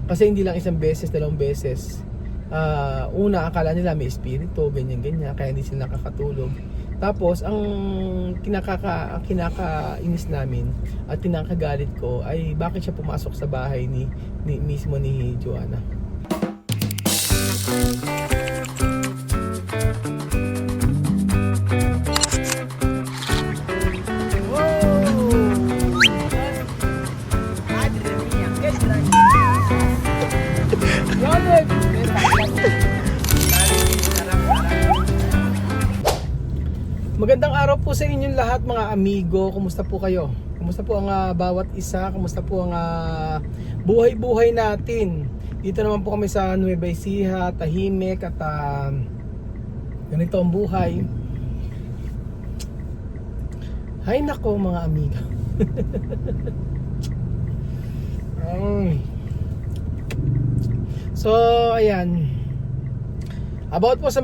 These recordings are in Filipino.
Kasi hindi lang isang beses, dalawang beses. Una, akala nila may espiritu, ganyan-ganyan, kaya hindi sila nakakatulog. Tapos, ang kinakainis namin at kinakagalit ko ay bakit siya pumasok sa bahay mismo ni Joanna. Magandang araw po sa inyong lahat mga amigo. Kumusta po kayo? Kumusta po ang bawat isa? Kumusta po ang buhay-buhay natin? Dito naman po kami sa Nueva Ecija, tahimik at ganito ang buhay. Hay nako mga amigo. So ayan, about po sa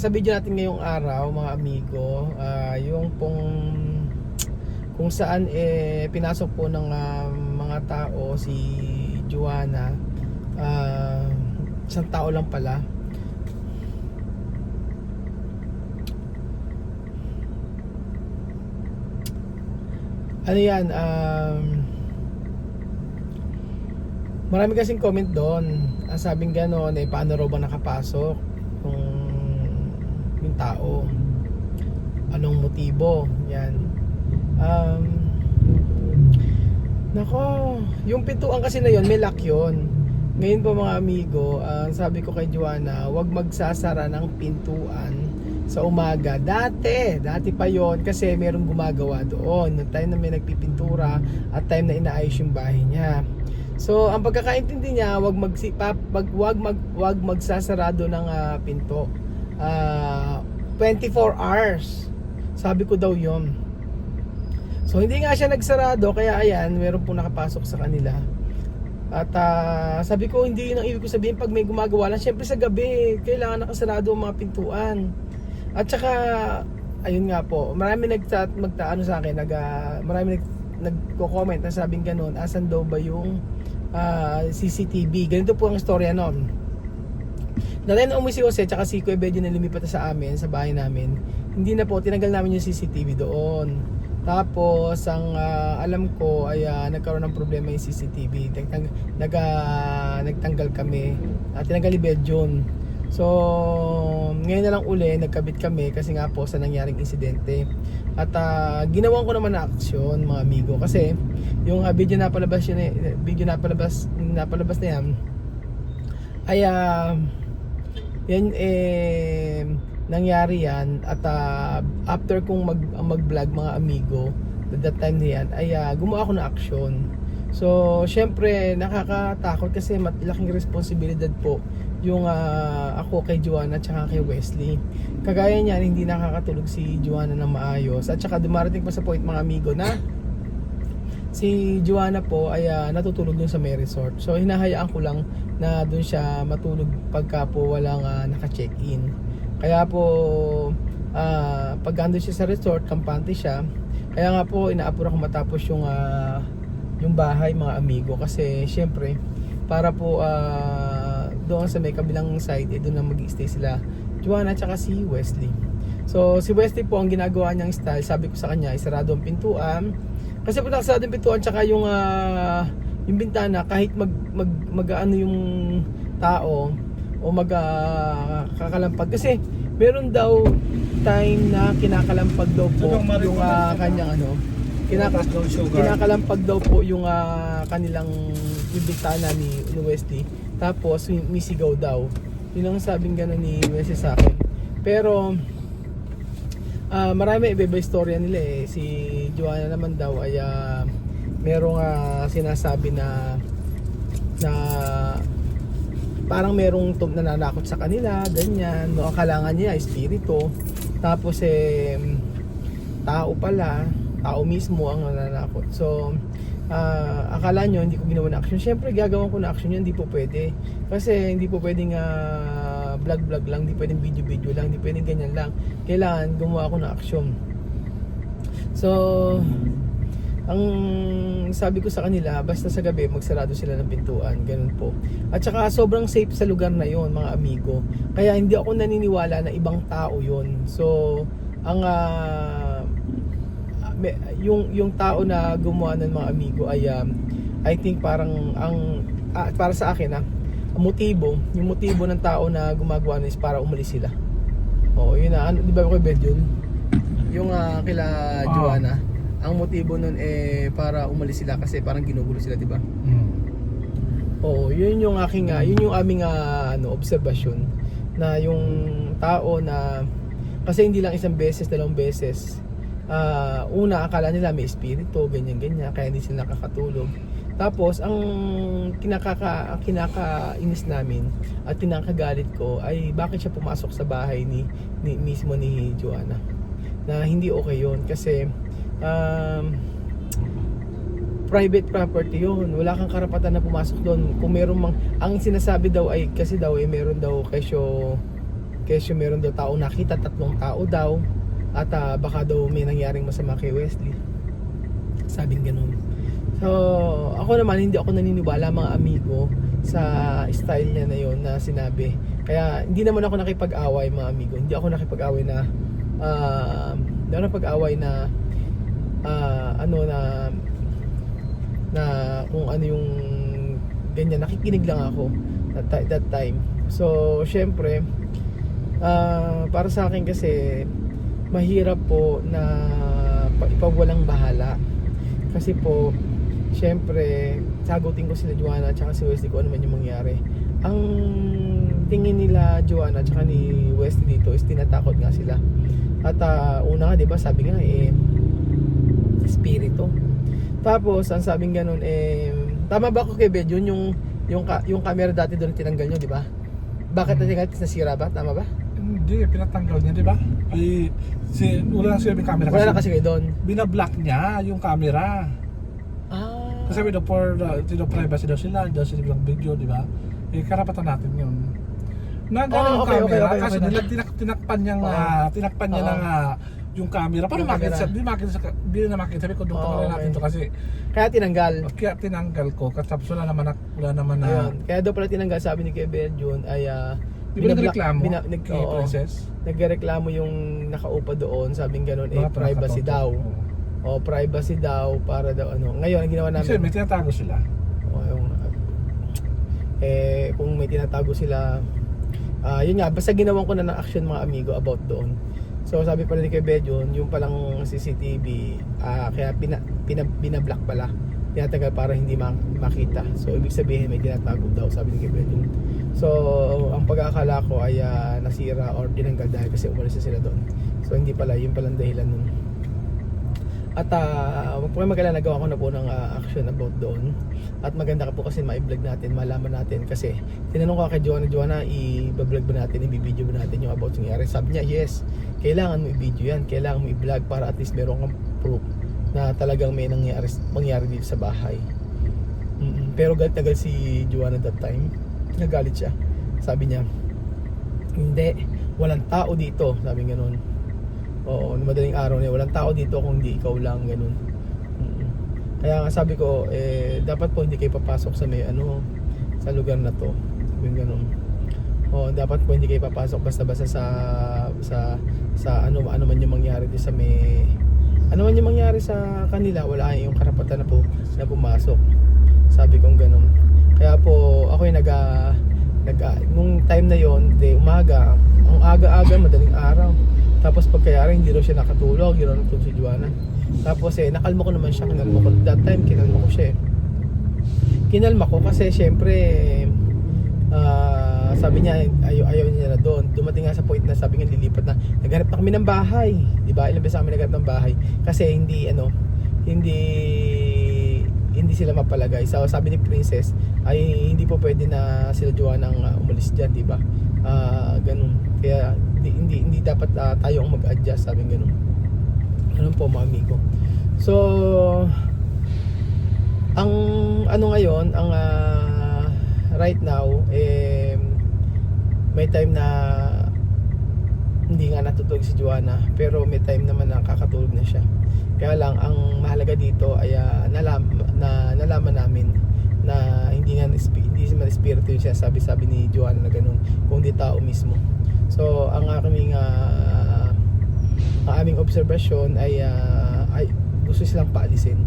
video natin ngayong araw mga amigo, yung kung saan pinasok po ng mga tao si Joanna, isang tao lang pala. Ano yan, marami kasing comment doon, sabing gano'n, paano raw ba nakapasok yung tao, anong motibo yan. Nako, yung pintuan kasi na yon may lock yun. Ngayon po mga amigo, sabi ko kay Joanna, wag magsasara ng pintuan sa umaga. Dati pa yon kasi merong gumagawa doon, yung time na may nagpipintura at time na inaayos yung bahay niya. So ang pagkakaintindi niya, wag magsasarado ng pinto 24 hours. Sabi ko daw yun. So hindi nga siya nagsarado, kaya ayan, meron po nakapasok sa kanila. At sabi ko, hindi yun ang ibig ko sabihin pag may gumagawa lang. Siyempre sa gabi, kailangan nakasarado ang mga pintuan. At saka, ayun nga po, marami magtaano sa akin, marami nagko-comment na sabing ganun, asan daw ba yung CCTV. Ganito po ang istorya nun. Dahil na umuwi si Jose tsaka si Kuya Bedyo na lumipat sa amin, sa bahay namin, hindi na po, tinanggal namin yung CCTV doon. Tapos ang alam ko ay nagkaroon ng problema yung CCTV. Nagtanggal kami, tinanggal ni Bedyon. So ngayon na lang uli nagkabit kami kasi nga po sa nangyaring insidente. At ginawan ko naman na aksyon mga amigo, kasi yung video na palabas na yan ay yan nangyari yan. At after kong mag-vlog mga amigo, at that time na yan ay gumawa ako ng aksyon. So syempre nakakatakot kasi malaking responsibilidad po yung ako kay Joanna at saka kay Wesley. Kagaya niyan, hindi nakakatulog si Joanna ng maayos. At saka dumarating pa sa point mga amigo na si Joanna po ay natutulog dun sa may resort. So hinahayaan ko lang na dun siya matulog pagka po walang naka-check-in. Kaya po pag andun siya sa resort, kampante siya. Kaya nga po inaapura ko matapos yung bahay mga amigo, kasi syempre para po doon sa may kabilang side, doon na mag-i-stay sila Joanna at saka si Wesley. So si Wesley po, ang ginagawa niyang style, sabi ko sa kanya, isarado ang pintuan. Kasi po nakasarado ang pintuan tsaka yung bintana, kahit mag-ano yung tao o kakalampag. Kasi meron daw time na kinakalampag daw po yung kanyang kinakalampag daw po yung kanilang yung bintana ni Wesley. Tapos misigaw daw. Yun ang sabing gano'n ni Wesley sa akin. Pero marami iba-iba istorya nila Si Joanna naman daw ay merong sinasabi na parang merong nananakot sa kanila, ganyan. No, akalangan niya espiritu. Tapos tao pala, tao mismo ang nananakot. So akala nyo hindi ko ginawa na action. Siyempre gagawin ko na action yun, hindi po pwede. Kasi hindi po pwedeng vlog lang, hindi pwedeng video lang, hindi pwedeng ganyan lang. Kailangan gumawa ako ng action. So ang sabi ko sa kanila, basta sa gabi magsarado sila ng pintuan, ganun po. At saka sobrang safe sa lugar na yon, mga amigo. Kaya hindi ako naniniwala na ibang tao yon. So ang yung tao na gumawa ng mga amigo ay I think parang para sa akin ang motibo, yung motibo ng tao na gumagawa is para umalis sila. Oo, yun na, di ba ko bet yun? Yung kila Joanna, ang motibo nun para umalis sila kasi parang ginugulo sila, di ba? Oo, yun yung aking yun yung aming obserbasyon na yung tao na kasi hindi lang isang beses, dalawang beses. Una akala nila may espiritu, ganyan kaya hindi sila nakakatulog. Tapos ang kinakainis namin at kinakagalit ko ay bakit siya pumasok sa bahay ni mismo ni Joanna. Na hindi okay yun kasi private property yun. Wala kang karapatan na pumasok doon. Kung meron ang sinasabi daw ay kasi daw meron daw kesyo meron daw tao nakita, 3 tao daw at baka daw may nangyaring masama kay Wesley. Sabing ganun. So, ako naman hindi ako naniniwala mga amigo sa style niya na yon na sinabi. Kaya hindi naman ako nakipag-away mga amigo. Hindi ako nakipag-away na kung ano yung ganyan. Nakikinig lang ako that time. So, syempre para sa akin kasi mahirap po na ipagwalang bahala. Kasi po syempre, sagutin ko sila Joanna at saka si Wesley kung ano man yung mangyari. Ang tingin nila Joanna at saka ni Wesley dito is tinatakot nga sila. At una nga, di ba, sabi nga espiritu. Tapos, ang sabing ganun tama ba ako kay Bedyon yung camera dati doon tinanggal nyo, di ba? Bakit natingal? Nasira ba? Tama ba? Hindi, pinatanggal niya, di ba? Wala lang siya yung camera. Wala lang kasi kayo doon. Binablock niya yung camera. Kasi daw for privacy daw sila bilang video, di ba? Karapatan natin yun. Nagano yung camera kasi tinakpan niya yung camera. Paano makita? Hindi na makita. Sabi ko doon pangalan natin to kasi kaya tinanggal ko kasi wala naman na. Ayun. Kaya daw pala tinanggal, sabi ni Kevin Jun ay di ba nagreklamo? Princess? Nagreklamo yung nakaupa doon, sabing gano'n privacy daw. Privacy daw para daw Ngayon ang ginawa namin kasi may tinatago sila. Kung may tinatago sila yun nga, basta ginawan ko na ng action mga amigo about doon. So sabi pala ni Kevin yung palang CCTV kaya binablock pala, tinatagal para hindi makita. So ibig sabihin may tinatago daw, sabi ni Kevin. So ang pag-aakala ko ay nasira or tinanggal dahil kasi umalis na sila doon. So hindi pala, yun palang dahilan nun. At wag po kayo mag-alala, nagawa ko na po ng action about doon. At maganda ka po kasi ma-vlog natin, malaman natin. Kasi tinanong ko kay Joanna, i-vlog ba natin, i-video ba natin yung about nangyari. Sabi niya, yes, kailangan mo i-video yan, kailangan mo i-vlog para at least meron kang proof na talagang may mangyari dito sa bahay. Pero galit si Joanna that time. Nagalit siya. Sabi niya, hindi, walang tao dito, sabi gano'n. Oo, madaling araw na walang tao dito kung hindi ikaw lang, ganun. Kaya nga sabi ko, dapat po hindi kayo papasok sa sa lugar na to. Sabi ganun. Dapat po hindi kayo papasok basta-basta sa ano man yung mangyari dito sa ano man yung mangyari sa kanila, wala kayong karapatan na pumasok. Sabi kong ganun. Kaya po ako yung nung time na yon, umaga, ang aga-aga, madaling araw. Tapos pagkayari hindi raw siya nakatulog, hindi raw natulog si Joanna. Tapos nakalma ko naman siya, that time kinalma ko siya. Kinalma ko kasi syempre sabi niya ayaw niya na doon. Dumating nga sa point na sabi niya lilipat na. Naghanap na kami ng bahay, di ba? Ilang beses kami naghanap ng bahay kasi hindi sila mapalagay. So sabi ni Princess ay hindi po pwede na sila Joanna ang umalis diyan, di ba? Ganun. Kaya hindi dapat tayo ang mag-adjust, sabi ganun. Ganun po mga amigo. So ang ngayon, ang right now may time na hindi nga natutulog si Joanna, pero may time naman na kakatulog na siya. Kaya lang ang mahalaga dito ay nalaman namin na hindi man espiritu yung sabi ni Joanna na ganun, kundi tao mismo. So ang aming obserbasyon ay gusto silang paalisin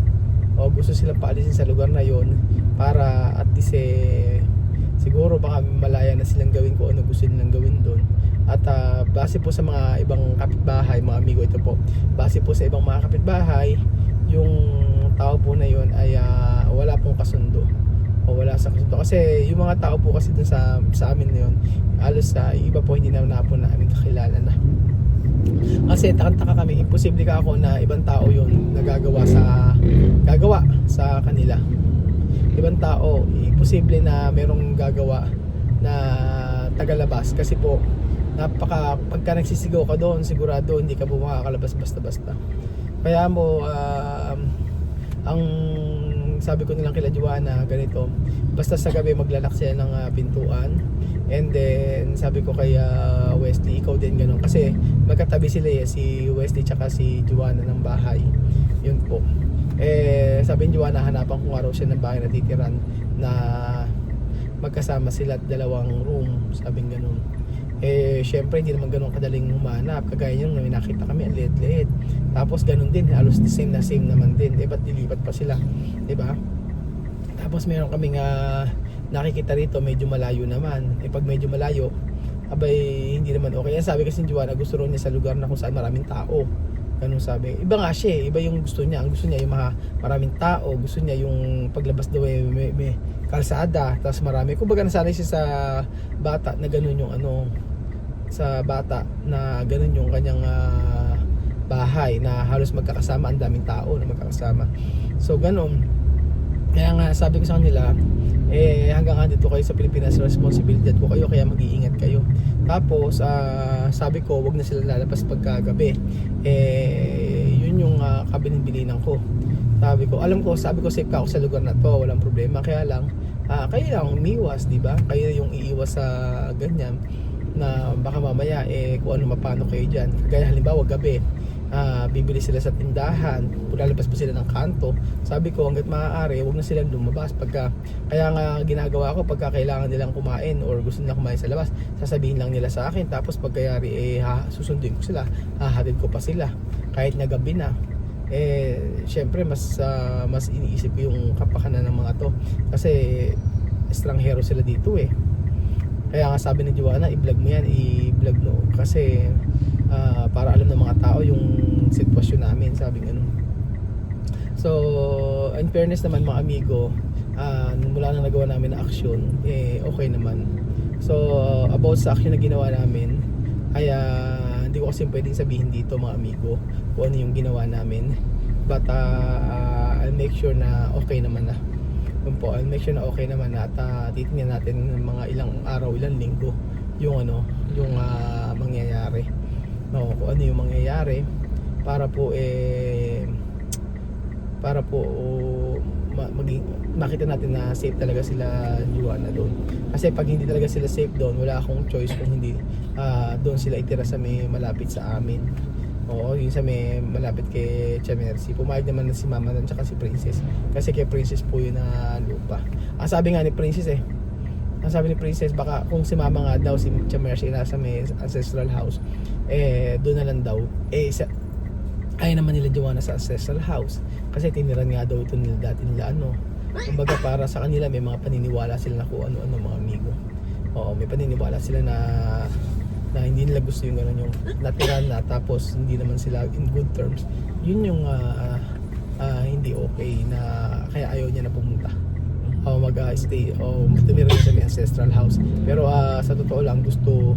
sa lugar na yon para at least siguro baka malaya na silang gawin kung ano gusto nilang gawin doon. At base po sa mga ibang kapitbahay, mga amigo, ito po, base po sa ibang mga kapitbahay, yung tao po na yon ay wala pong kasundo o wala sa kasundo, kasi yung mga tao po kasi dun sa amin na yun, alos iba po hindi na po namin kakilala na. Kasi takang-taka kami, imposible ka ako na ibang tao yun gagawa sa kanila. Ibang tao, imposible na merong gagawa na tagalabas, kasi po pagka nagsisigaw ka doon, sigurado hindi ka po makakalabas basta-basta. Kaya mo ang sabi ko nilang kila Joanna, ganito, basta sa gabi maglalak sila ng pintuan. And then sabi ko kay Wesley, ikaw din ganun, kasi magkatabi sila si Wesley tsaka si Joanna ng bahay. Yun po. Sabi ni Joanna, hanapan ko nga raw siya ng bahay na titiran na magkasama sila at dalawang room, sabing ganun. Syempre hindi naman ganun kadaling humanap, kagaya nyo na nakita kami ang liit-liit, tapos ganun din, halos the same naman din, ba't dilipat pa sila, diba? Tapos meron kaming nakikita rito medyo malayo naman. Pag medyo malayo, abay hindi naman okay. Sabi kasi ni Joanna, gusto rin niya sa lugar na kung saan maraming tao. Ganun sabi. Iba nga siya, iba yung gusto niya. Ang gusto niya yung maraming tao. Gusto niya yung paglabas daw may kalsada, tapos marami. Kumbaga nasanay siya sa bata na ganun yung sa bata na ganun yung kanyang bahay na halos magkakasama, ang daming tao na magkakasama. So ganun. Kaya nga sabi ko sa kanila, hanggang dito kayo sa Pilipinas, responsibilidad ko kayo, kaya mag-iingat kayo. Tapos sabi ko, wag na sila lalabas pagkagabi. Yun yung kabilin-bilinan ko. Sabi ko, safe ka ako sa lugar na to, walang problema. Kaya lang, kayo lang umiwas, di ba? Kayo yung iiwas sa ganyan na baka mamaya kung ano mapano kayo dyan. Kaya halimbawa gabi, bibili sila sa tindahan, lalabas pa sila ng kanto. Sabi ko, hanggat maaari, huwag na silang lumabas. Kaya nga ginagawa ko, pagka kailangan nilang kumain or gusto nilang kumain sa labas, sasabihin lang nila sa akin. Tapos pagkayari, susunduin ko sila, hahatid ko pa sila kahit na gabi na. Syempre mas iniisip ko yung kapakanan ng mga to, kasi estranghero sila dito Kaya nga sabi ni Joanna, i-vlog mo yan, i-vlog mo, kasi para alam ng mga tao yung sitwasyon namin, sabi ganun. So in fairness naman mga amigo, mula nang nagawa namin na action, okay naman. So about sa action na ginawa namin, ay hindi ko kasi pwedeng sabihin dito mga amigo kung ano yung ginawa namin, but I'll make sure na okay naman na. I'll make sure na okay naman na, at titingnan natin ng mga ilang araw, ilang linggo yung mangyayari. Kung ano yung mangyayari para po makita natin na safe talaga sila Joanna doon. Kasi pag hindi talaga sila safe doon, wala akong choice kung hindi doon sila itira sa may malapit sa amin. Yun sa may malapit kay Chamercy. Pumayag naman na si Mama at saka si Princess, kasi kay Princess po yun na lupa. Sabi nga ni Princess sabi ni Princess, baka kung si Mama nga daw, si Chamercy nasa may ancestral house, doon na lang daw. Ayaw naman nila Joanna sa ancestral house, kasi tiniran nga daw ito nila dati nila kumbaga para sa kanila may mga paniniwala sila na kung ano mga amigo. May paniniwala sila na hindi nila gusto yung gano'n, yung natiran na tapos hindi naman sila in good terms. Yun yung hindi okay, na kaya ayaw niya na pumunta mag-stay o tumira sa may ancestral house. Pero sa totoo lang, gusto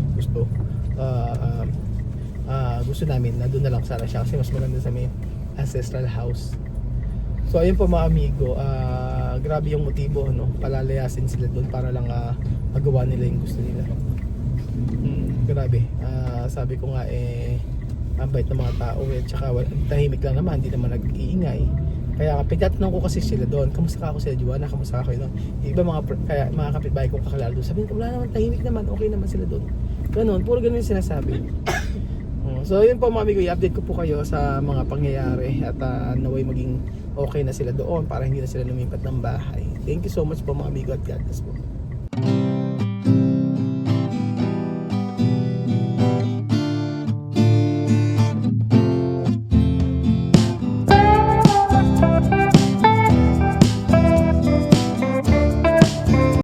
namin na doon na lang sana siya, kasi mas maganda sa may ancestral house. So ayun po mga amigo, grabe yung motibo, palalayasin sila doon para lang magawa nila yung gusto nila. Grabe, sabi ko nga ang bait ng mga tao, tsaka tahimik lang naman, hindi naman nag-iingay. Kaya pagtatanong ko kasi sila doon, kamusta ka ako sila Joanna, kamusta ka kayo doon? Iba mga kapitbahay ko kakilala doon, sabi ko wala naman, tahimik naman, okay naman sila doon. Ganon, puro ganon yung sinasabi. So yun po mga amigo, i-update ko po kayo sa mga pangyayari at naway maging okay na sila doon para hindi na sila lumipat ng bahay. Thank you so much po mga amigo at God bless po.